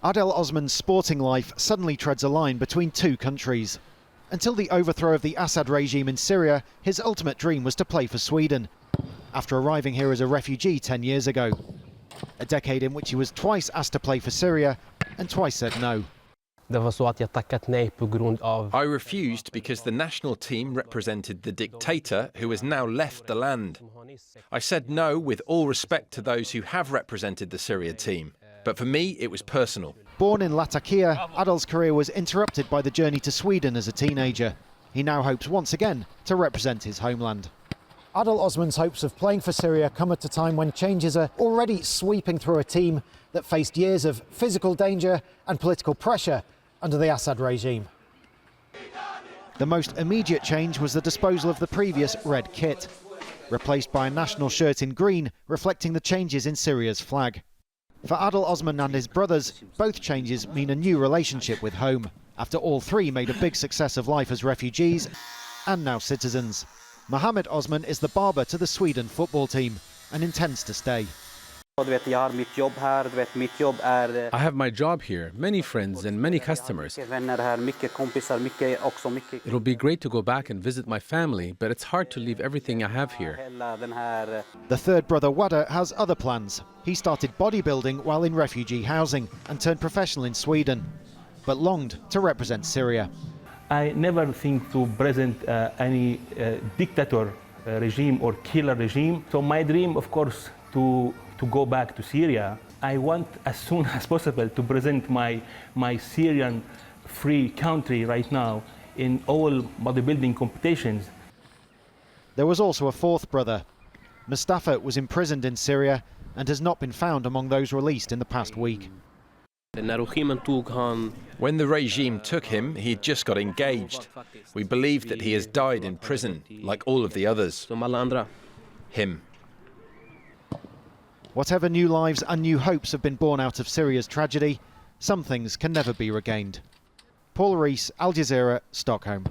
Adel Osman's sporting life suddenly treads a line between two countries. Until the overthrow of the Assad regime in Syria, his ultimate dream was to play for Sweden, after arriving here as a refugee 10 years ago. A decade in which he was twice asked to play for Syria and twice said no. I refused because the national team represented the dictator who has now left the land. I said no with all respect to those who have represented the Syria team, but for me it was personal. Born in Latakia, Adel's career was interrupted by the journey to Sweden as a teenager. He now hopes once again to represent his homeland. Adel Osman's hopes of playing for Syria come at a time when changes are already sweeping through a team that faced years of physical danger and political pressure under the Assad regime. The most immediate change was the disposal of the previous red kit, replaced by a national shirt in green reflecting the changes in Syria's flag. For Adel Osman and his brothers, both changes mean a new relationship with home, after all three made a big success of life as refugees and now citizens. Mohamad Osman is the barber to the Sweden football team and intends to stay. I have my job here, many friends and many customers. It'll be great to go back and visit my family, but it's hard to leave everything I have here. The third brother Wedah has other plans. He started bodybuilding while in refugee housing and turned professional in Sweden, but longed to represent Syria. I never think to present any dictator regime or killer regime. So my dream, of course, to go back to Syria. I want as soon as possible to present my Syrian free country right now in all bodybuilding competitions. There was also a fourth brother. Mustafa was imprisoned in Syria and has not been found among those released in the past week. When the regime took him, he'd just got engaged. We believe that he has died in prison, like all of the others. Him. Whatever new lives and new hopes have been born out of Syria's tragedy, some things can never be regained. Paul Rees, Al Jazeera, Stockholm.